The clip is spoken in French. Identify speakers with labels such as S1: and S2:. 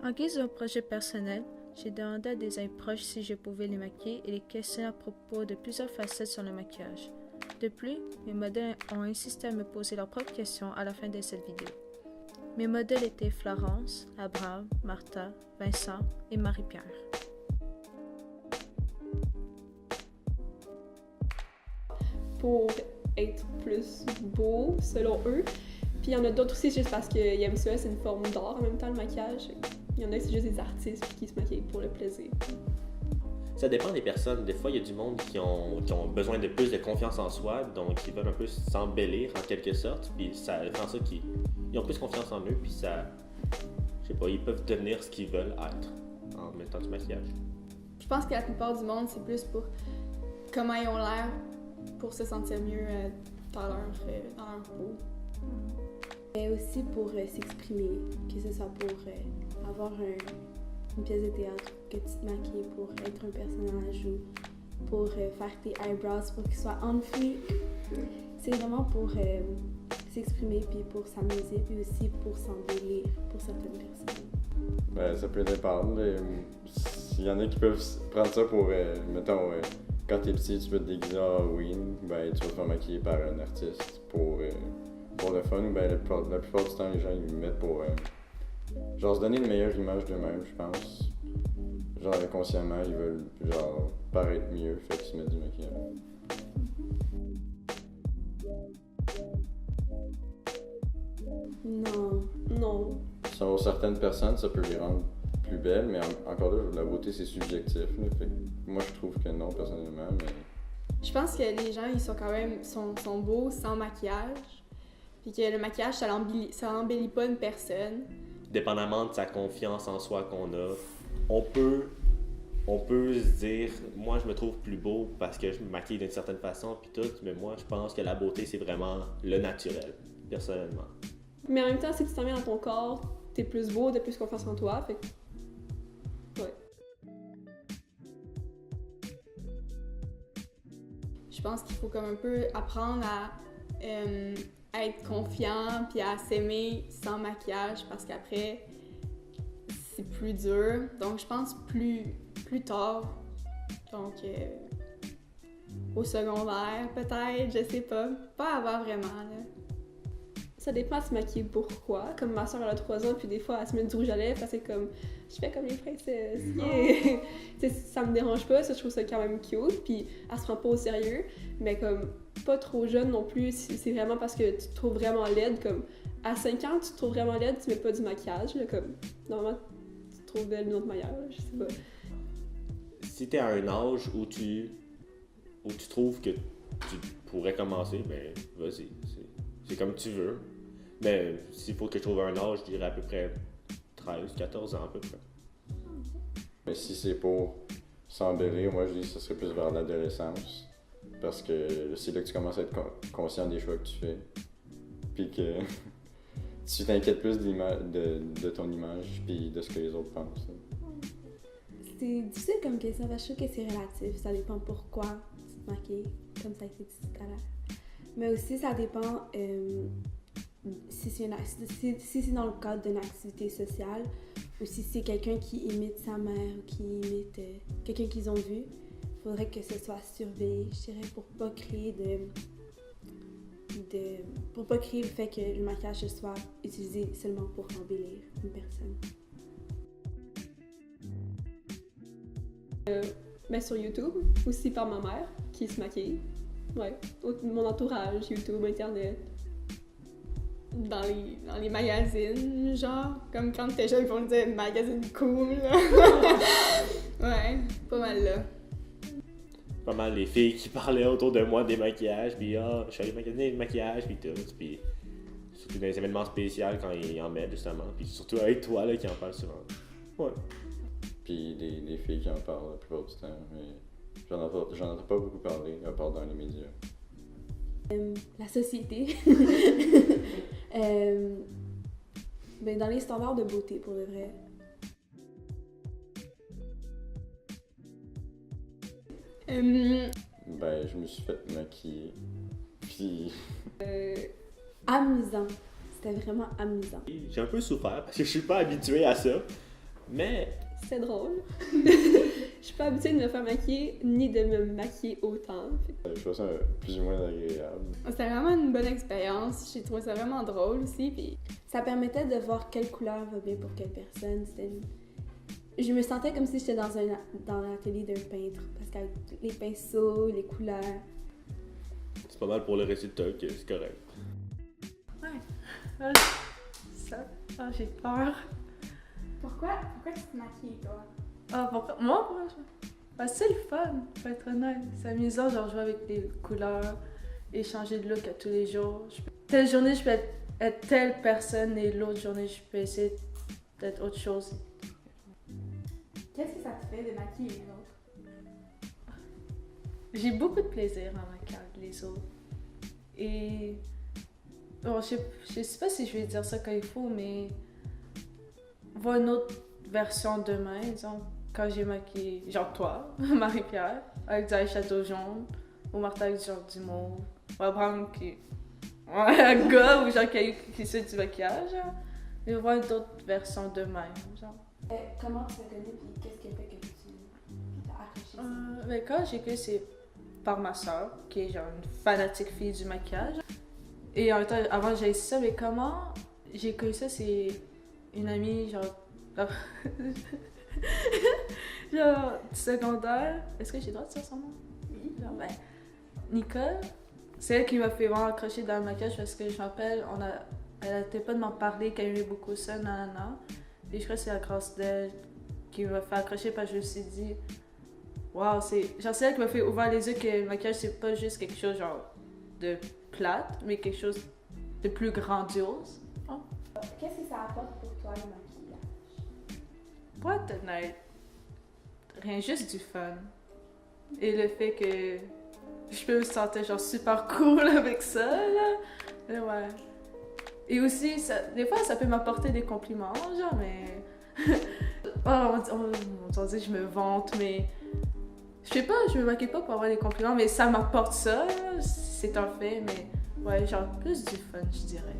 S1: En guise d'un projet personnel, j'ai demandé à des amis proches si je pouvais les maquiller et les questionner à propos de plusieurs facettes sur le maquillage. De plus, mes modèles ont insisté à me poser leurs propres questions à la fin de cette vidéo. Mes modèles étaient Florence, Abraham, Martha, Vincent et Marie-Pierre.
S2: Pour être plus beau, selon eux. Puis il y en a d'autres aussi juste parce qu'ils aiment ça, c'est une forme d'art en même temps, le maquillage. Il y en a, c'est juste des artistes qui se maquillent pour le plaisir.
S3: Ça dépend des personnes. Des fois, il y a du monde qui ont besoin de plus de confiance en soi, donc ils veulent un peu s'embellir en quelque sorte, puis ça fait en sorte qu'ils ont plus confiance en eux, puis ça, je sais pas, ils peuvent devenir ce qu'ils veulent être en mettant du maquillage.
S2: Je pense que la plupart du monde, c'est plus pour comment ils ont l'air, pour se sentir mieux dans leur peau.
S4: Et aussi pour s'exprimer, que ce soit pour avoir une pièce de théâtre, que tu te maquilles pour être un personnage ou pour faire tes eyebrows pour qu'ils soient on fleek. C'est vraiment pour s'exprimer puis pour s'amuser puis aussi pour s'embellir pour certaines personnes.
S5: Ben, ça peut dépendre. S'il y en a qui peuvent prendre ça pour, mettons, quand t'es petit, tu veux te déguiser en Halloween, ben, tu vas te faire maquiller par un artiste pour le fun, ou ben, la plupart du temps, les gens ils mettent pour genre se donner une meilleure image d'eux-mêmes, je pense. Genre inconsciemment, ils veulent genre paraître mieux, fait qu'ils se mettent du maquillage.
S4: Non.
S5: Sur certaines personnes, ça peut les rendre plus belles, mais encore là, la beauté c'est subjectif. Là, fait que moi je trouve que non, personnellement, mais...
S2: Je pense que les gens, ils sont quand même sont beaux sans maquillage. Puis que le maquillage, ça embellit pas une personne.
S3: Dépendamment de sa confiance en soi qu'on a, on peut se dire, moi je me trouve plus beau parce que je me maquille d'une certaine façon, puis tout, mais moi je pense que la beauté c'est vraiment le naturel, personnellement.
S2: Mais en même temps, si tu t'en mets dans ton corps, t'es plus beau, t'as plus confiance en toi, fait que... Ouais. Je pense qu'il faut comme un peu apprendre à être confiant puis à s'aimer sans maquillage parce qu'après, c'est plus dur. Donc, je pense plus tard. Donc, au secondaire, peut-être, je sais pas. Pas avant vraiment, là. Ça dépend de se maquiller pourquoi. Comme ma soeur, elle a 3 ans, puis des fois, elle se met du rouge à lèvres, parce que comme, je fais comme les princesses. Yeah. Ça me dérange pas, ça, je trouve ça quand même cute, puis elle se prend pas au sérieux, mais comme, pas trop jeune non plus, c'est vraiment parce que tu te trouves vraiment laide, comme, à 5 ans, tu te trouves vraiment laide, tu mets pas du maquillage, là, comme, normalement, tu te trouves belle d'une autre manière, là, je sais pas.
S3: Si t'es à un âge où tu trouves que tu pourrais commencer, ben vas-y, c'est comme tu veux. Mais s'il faut que je trouve un âge, je dirais à peu près 13, 14 ans à peu près.
S5: Mais si c'est pour s'embellir, moi je dis que ce serait plus vers l'adolescence. Parce que c'est là que tu commences à être conscient des choix que tu fais. Puis que tu t'inquiètes plus de ton image puis de ce que les autres pensent.
S4: C'est difficile comme question parce que je trouve que c'est relatif. Ça dépend pourquoi tu te maquilles, comme ça a été dit tout à l'heure. Mais aussi, ça dépend si c'est dans le cadre d'une activité sociale ou si c'est quelqu'un qui imite sa mère ou qui imite quelqu'un qu'ils ont vu. Il faudrait que ce soit surveillé, je dirais, pour pas créer pour pas créer le fait que le maquillage soit utilisé seulement pour embellir une personne.
S2: Mais sur YouTube, aussi par ma mère, qui se maquille. Ouais, mon entourage, YouTube, Internet, dans les magazines, genre, comme quand t'es jeune, ils vont dire magazine cool, là. Ouais, pas mal là.
S3: Pas mal les filles qui parlaient autour de moi des maquillages, puis je suis allé magasiner le maquillage, puis tout, puis surtout dans les événements spéciaux quand ils en mettent justement, puis surtout avec toi là qui en parle souvent. Ouais.
S5: Puis des filles qui en parlent la plupart du temps, mais j'en entends pas beaucoup parler, à part dans les médias.
S4: La société. Ben, dans les standards de beauté, pour de vrai.
S5: Ben, je me suis fait maquiller, puis...
S4: Amusant. C'était vraiment amusant.
S3: J'ai un peu souffert parce que je suis pas habitué à ça. Mais
S4: C'était drôle. Je suis pas habituée de me faire maquiller ni de me maquiller autant.
S5: Je trouve ça plus ou moins agréable.
S2: C'était vraiment une bonne expérience. J'ai trouvé ça vraiment drôle aussi. Puis
S4: Ça permettait de voir quelle couleur va bien pour quelle personne. Je me sentais comme si j'étais dans l'atelier d'un peintre. Parce qu'avec les pinceaux, les couleurs...
S3: c'est pas mal pour le résultat que c'est correct.
S1: J'ai peur.
S2: pourquoi tu te maquilles, toi?
S1: Pourquoi? Moi? C'est le fun, pour être honnête. C'est amusant, genre jouer avec les couleurs et changer de look à tous les jours. Telle journée, je peux être telle personne et l'autre journée, je peux essayer d'être autre chose.
S2: Qu'est-ce que ça te fait de maquiller les autres?
S1: J'ai beaucoup de plaisir en maquillant les autres. Et... Bon, je sais pas si je vais dire ça quand il faut, mais... voir une autre version demain, disons, quand j'ai maquillé, genre toi, Marie-Pierre, avec du eyeshadow jaune, ou Martha avec genre du mauve, ou Abraham qui... un gars ou genre qui fait du maquillage, genre. Et voir une autre version d'eux-mêmes, genre.
S4: Comment tu te connais et qu'est-ce qui a fait que tu t'as accroché ça?
S1: Mais quand j'ai connu, c'est par ma soeur, qui est genre une fanatique fille du maquillage. Et en même temps, avant j'ai essayé ça, mais comment j'ai connu ça, c'est une amie, genre genre du secondaire. Est-ce que j'ai le droit de dire son nom?
S2: Oui.
S1: Genre, Nicole, c'est elle qui m'a fait vraiment accrocher dans le maquillage parce que je m'appelle, elle n'arrêtait pas de m'en parler, qu'elle aimait beaucoup ça, nanana. Et je crois que c'est la grâce d'elle qui m'a fait accrocher parce que je me suis dit, waouh, c'est elle qui m'a fait ouvrir les yeux que le maquillage c'est pas juste quelque chose genre de plate, mais quelque chose de plus grandiose.
S4: Qu'est-ce que ça apporte pour toi le maquillage?
S1: Pour être honnête, rien, juste du fun. Et le fait que je peux me sentir genre super cool avec ça, là. Et ouais. Et aussi, des fois, ça peut m'apporter des compliments, genre, mais... on dit que je me vante, mais... Je sais pas, je me maquille pas pour avoir des compliments, mais ça m'apporte ça, là. C'est un fait, mais... Ouais, genre, plus du fun, je dirais.